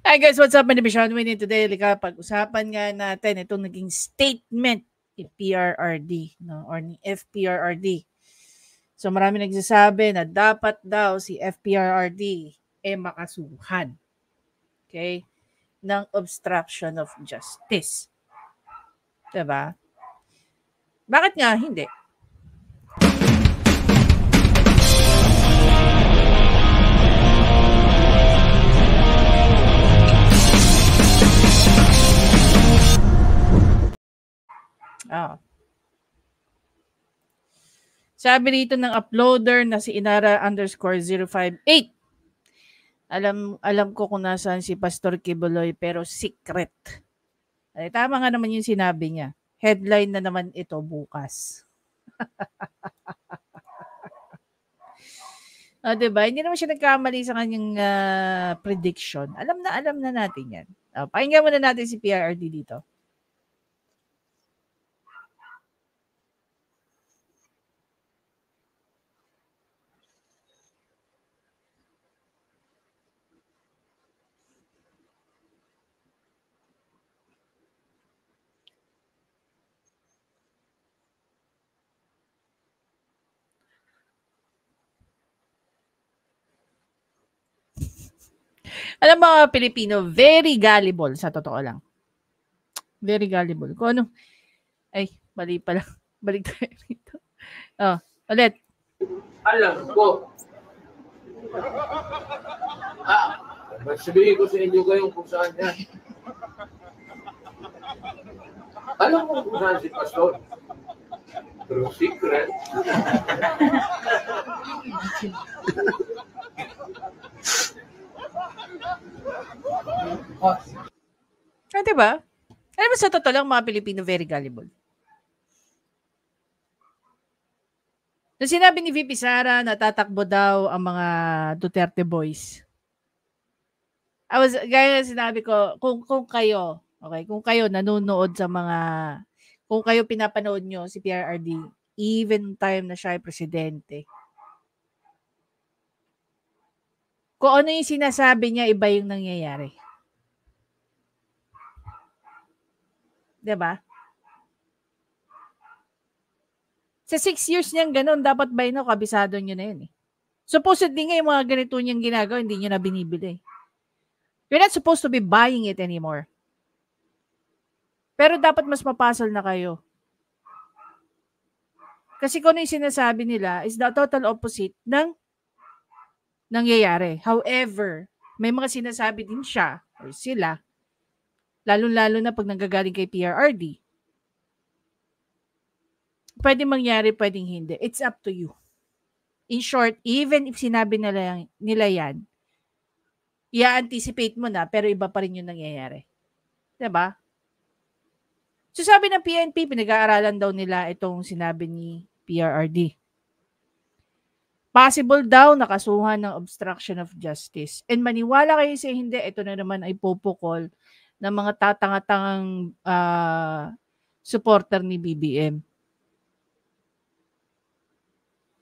Hi guys, what's up? My name is Sean Winnie. Today, pag-usapan nga natin itong naging statement ni PRRD, no? Or ni FPRRD. So marami nagsasabi na dapat daw si FPRRD makasuhan. Okay? Ng obstruction of justice. Diba? Bakit nga hindi? Sabi rito ng uploader na si Inara_058. Alam ko kung nasaan si Pastor Kibuloy pero secret. Ay, tama nga naman yung sinabi niya. Headline na naman ito bukas. Diba? Hindi naman siya nagkamali sa kanyang prediction. Alam na natin yan. Pakinggan muna natin si PRRD dito. Alam mga Pilipino, very gullible sa totoo lang. Very gullible. Kung ano, ay, mali pala. Balik tayo dito. Ulit. Alam ko. Sabihin ko sa inyo kayong kung saan yan. Alam ko kung saan si Pastor. Pero secret. Diba? Alam mo, sa totoo lang, mga Pilipino, very gullible. Nung sinabi ni VP Sara na tatakbo daw ang mga Duterte boys, gaya sinabi ko, kung kayo, okay, kung kayo nanonood sa mga, kung kayo pinapanood nyo si PRRD, even time na siya ay presidente, kung ano yung sinasabi niya, iba yung nangyayari. Diba? Sa 6 years niyang ganun, dapat by now, kabisado niyo na yun eh. Supposedly nga yung mga ganito niyang ginagawa, hindi niyo na binibili. You're not supposed to be buying it anymore. Pero dapat mas mapasol na kayo. Kasi kung ano yung sinasabi nila is the total opposite ng nangyayari. However, may mga sinasabi din siya or sila, lalo-lalo na pag nanggagaling kay PRRD, pwede mangyari, pwedeng hindi. It's up to you. In short, even if sinabi nila yan, i-anticipate mo na, pero iba pa rin yung nangyayari. Diba? So sabi ng PNP, pinag-aaralan daw nila itong sinabi ni PRRD. Possible daw nakasuhan ng obstruction of justice. And maniwala kayo sa hindi, ito na naman ay popokol ng mga tatanga-tangang supporter ni BBM.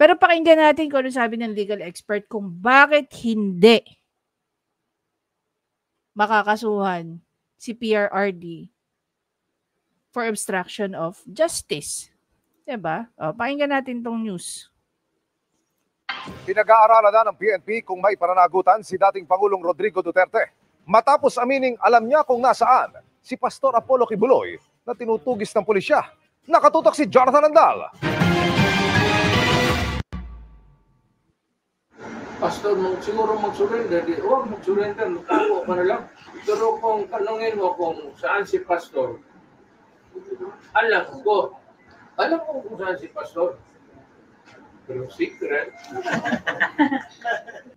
Pero pakinggan natin kung ano sabi ng legal expert kung bakit hindi makakasuhan si PRRD for obstruction of justice. Diba? Pakinggan natin tong news. Pinag-aaralan na ng PNP kung may pananagutan si dating Pangulong Rodrigo Duterte. Matapos amining alam niya kung nasaan si Pastor Apollo Kibuloy na tinutugis ng pulisya. Nakatutok si Jonathan Andal. Pastor, siguro mag-surrender. Huwag mag-surrender. Magtago ka na lang. Pero kung tanongin mo kung saan si Pastor, alam ko kung saan si Pastor. Pero secret.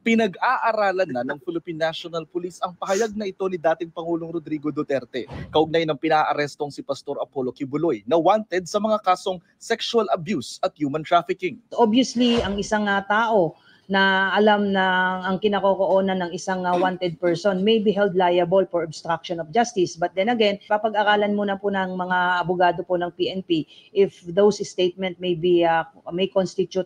Pinag-aaralan na ng Philippine National Police ang pahayag na ito ni dating Pangulong Rodrigo Duterte kaugnay ng pinaarestong si Pastor Apollo Kibuloy na wanted sa mga kasong sexual abuse at human trafficking. Obviously, ang isang tao na alam na ang kinakokoonan ng isang wanted person may be held liable for obstruction of justice. But then again, papag-aralan muna po ng mga abogado po ng PNP if those statement may constitute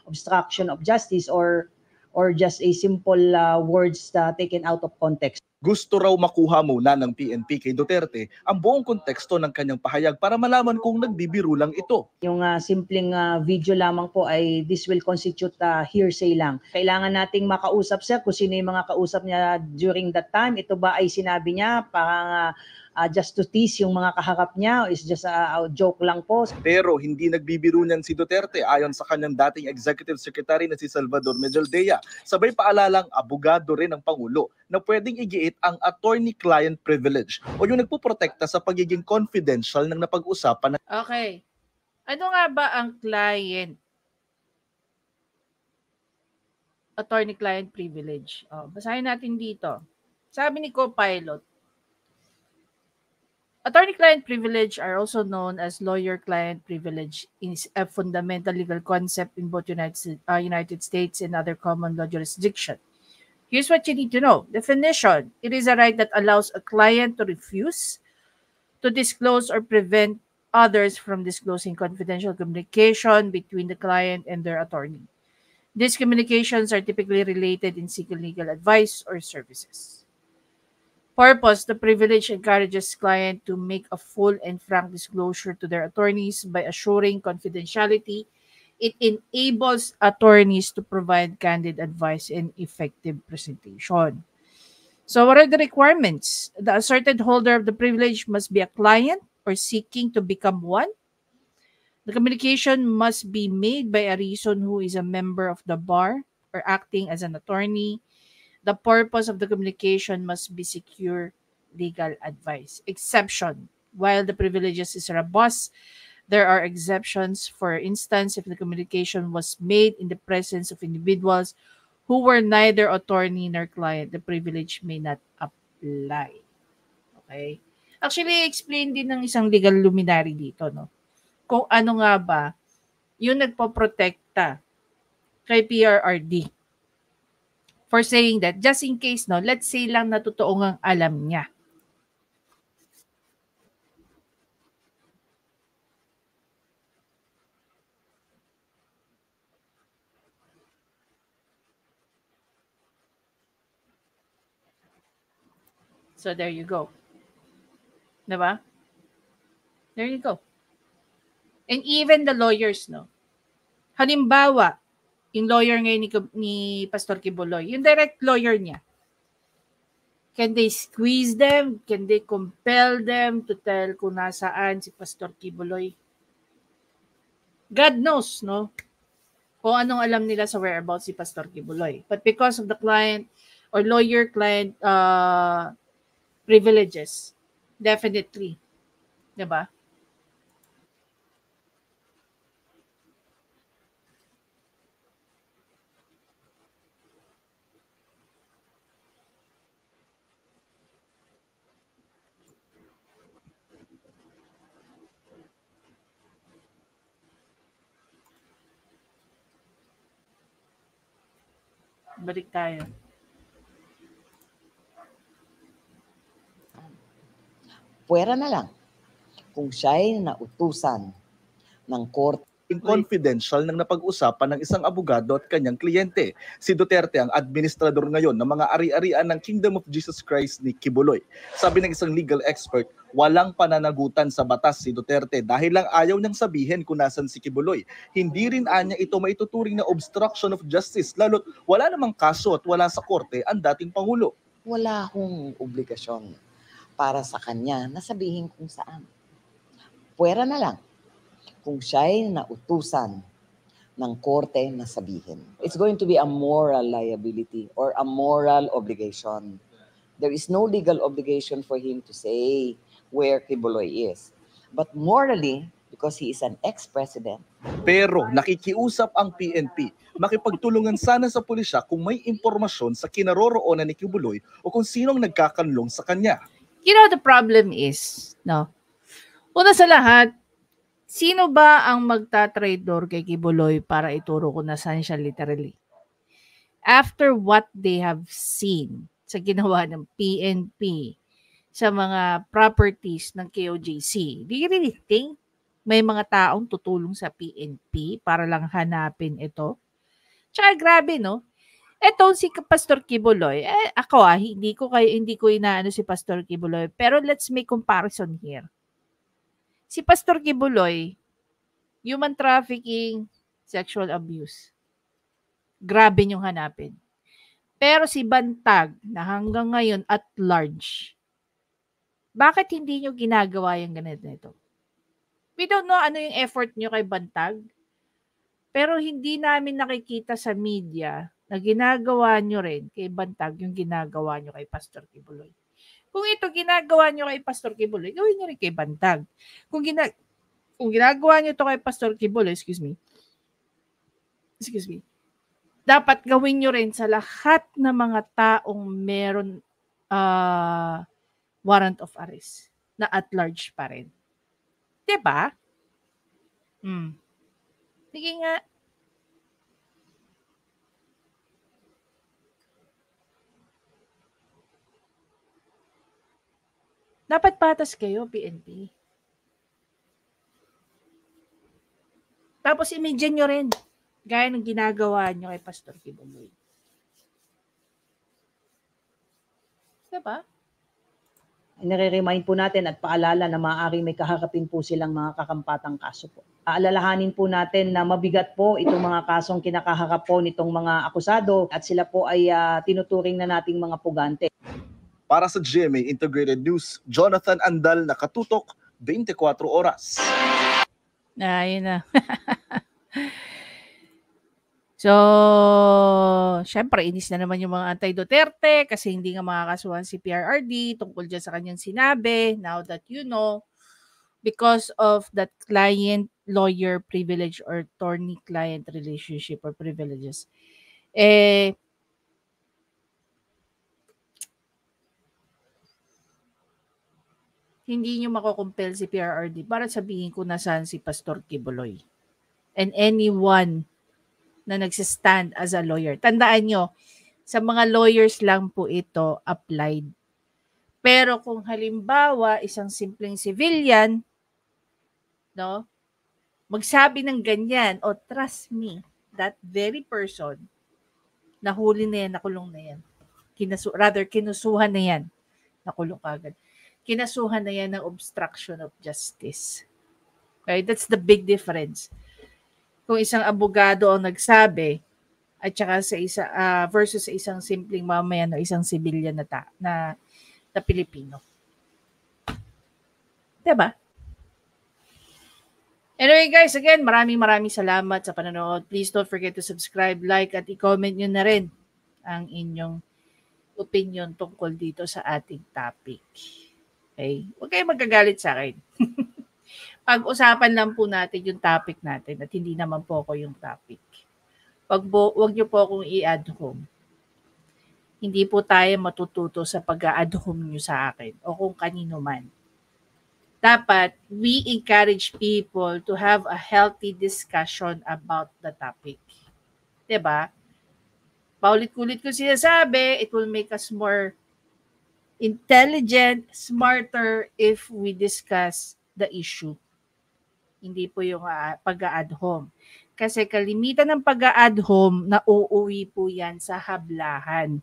obstruction of justice or or just a simple words taken out of context. Gusto raw makuha muna ng PNP kay Duterte ang buong konteksto ng kanyang pahayag para malaman kung nagbibiro lang ito. Yung simpleng video lamang po ay this will constitute hearsay lang. Kailangan nating makausap sir kung sino yung mga kausap niya during that time. Ito ba ay sinabi niya parang just to tease yung mga kaharap niya, is just a joke lang po. Pero hindi nagbibiro niyan si Duterte ayon sa kanyang dating executive secretary na si Salvador Medjaldea. Sabay paalalang abogado rin ng Pangulo na pwedeng igiit ang attorney-client privilege o yung nagpuprotekta sa pagiging confidential ng napag-usapan. Okay. Ano nga ba ang client? Attorney-client privilege. Basahin natin dito. Sabi ni Co-Pilot, attorney-client privilege are also known as lawyer-client privilege, is a fundamental legal concept in both United States and other common law jurisdictions. Here's what you need to know. Definition. It is a right that allows a client to refuse to disclose or prevent others from disclosing confidential communication between the client and their attorney. These communications are typically related in seeking legal advice or services. Purpose. The privilege encourages client to make a full and frank disclosure to their attorneys by assuring confidentiality. It enables attorneys to provide candid advice and effective presentation. So what are the requirements? The asserted holder of the privilege must be a client or seeking to become one. The communication must be made by a reason who is a member of the bar or acting as an attorney. The purpose of the communication must be secure legal advice. Exception. While the privileges is robust, there are exceptions. For instance, if the communication was made in the presence of individuals who were neither attorney nor client, the privilege may not apply. Okay? Actually, explain din ng isang legal luminary dito, no? Kung ano nga ba yung nagpoprotekta kay PRRD. For saying that, just in case, no, let's say lang na totoo ngang alam niya. So there you go. Diba? There you go. And even the lawyers, no? Halimbawa, yung lawyer ngayon ni Pastor Quiboloy, yung direct lawyer niya, can they squeeze them? Can they compel them to tell kung nasaan si Pastor Quiboloy? God knows, no? Kung anong alam nila sa whereabouts si Pastor Quiboloy. But because of the client or lawyer-client privileges, definitely. Diba? Balik tayo. Puwera na lang kung siya'y nautusan ng korte. Confidential ng napag-usapan ng isang abogado at kanyang kliyente. Si Duterte ang administrador ngayon ng mga ari-arian ng Kingdom of Jesus Christ ni Quiboloy. Sabi ng isang legal expert, walang pananagutan sa batas si Duterte dahil lang ayaw niyang sabihin kung nasan si Quiboloy. Hindi rin anya ito maituturing na obstruction of justice, lalo't wala namang kaso at wala sa korte ang dating Pangulo. Wala akong obligasyon para sa kanya na sabihin kung saan. Puwera na lang kung siya'y nautusan ng korte na sabihin. It's going to be a moral liability or a moral obligation. There is no legal obligation for him to say where Quiboloy is. But morally, because he is an ex-president. Pero nakikiusap ang PNP, makipagtulungan sana sa pulisya kung may impormasyon sa kinaroroonan ni Quiboloy o kung sinong nagkakanlong sa kanya. You know, the problem is, no? Una sa lahat, sino ba ang magta-traitor kay Quiboloy para ituro kung nasaan siya literally? After what they have seen sa ginawa ng PNP sa mga properties ng KOJC, do you really think may mga taong tutulong sa PNP para lang hanapin ito? Tsaka grabe, no? Etong si Pastor Kibuloy, ako hindi ko inaano si Pastor Kibuloy, pero let's make comparison here. Si Pastor Kibuloy, human trafficking, sexual abuse. Grabe niyong hanapin. Pero si Bantag, na hanggang ngayon at large, bakit hindi niyo ginagawa yung ganito? We don't know ano yung effort niyo kay Bantag, pero hindi namin nakikita sa media na ginagawa nyo rin kay Bantag yung ginagawa nyo kay Pastor Kibuloy. Kung ito ginagawa nyo kay Pastor Kibuloy, gawin nyo rin kay Bantag. Kung ginagawa nyo to kay Pastor Kibuloy, excuse me, dapat gawin nyo rin sa lahat ng mga taong meron warrant of arrest na at large pa rin. Diba? Sige nga. Dapat patas kayo, PNP. Tapos imagine nyo rin, gaya ng ginagawa nyo kay Pastor Kibuloy. Diba? Nire-remind po natin at paalala na maaaring may kaharapin po silang mga kakampatang kaso po. Aalalahanin po natin na mabigat po itong mga kasong kinakaharap po nitong mga akusado at sila po ay tinuturing na nating mga pugante. Para sa GMA Integrated News, Jonathan Andal, nakatutok 24 oras. Ayun na. So, syempre, inis na naman yung mga anti-Duterte kasi hindi nga makakasuhan si PRRD tungkol dyan sa kanyang sinabi. Now that you know, because of that client-lawyer privilege or attorney-client relationship or privileges, hindi nyo makukumpel si PRRD para sabihin ko nasaan si Pastor Kibuloy. And anyone na nagsistand as a lawyer. Tandaan nyo, sa mga lawyers lang po ito applied. Pero kung halimbawa, isang simpleng civilian, no, magsabi ng ganyan, trust me, that very person, nahuli na yan, nakulong na yan. Kinusuhan na yan. Nakulong agad. Kinasuhan na yan ng obstruction of justice. Okay? That's the big difference. Kung isang abogado ang nagsabi at saka sa versus sa isang simpleng mamayan o isang civilian na Pilipino. Diba? Anyway guys, again, maraming salamat sa panonood. Please don't forget to subscribe, like, at i-comment nyo na rin ang inyong opinion tungkol dito sa ating topic. Okay? Huwag kayong magagalit sa akin. Pag-usapan lang po natin yung topic natin at hindi naman po ako yung topic. Huwag niyo po akong i-add home. Hindi po tayo matututo sa pag-add home niyo sa akin o kung kanino man. Dapat, we encourage people to have a healthy discussion about the topic. Diba? Paulit-ulit ko sinasabi, it will make us more intelligent, smarter if we discuss the issue. Hindi po yung pag-a-add home. Kasi kalimitan ng pag-a-add home, nauuwi po yan sa hablahan.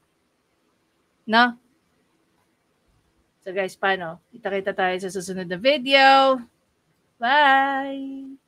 No? So guys, paano? Kita-kita tayo sa susunod na video. Bye!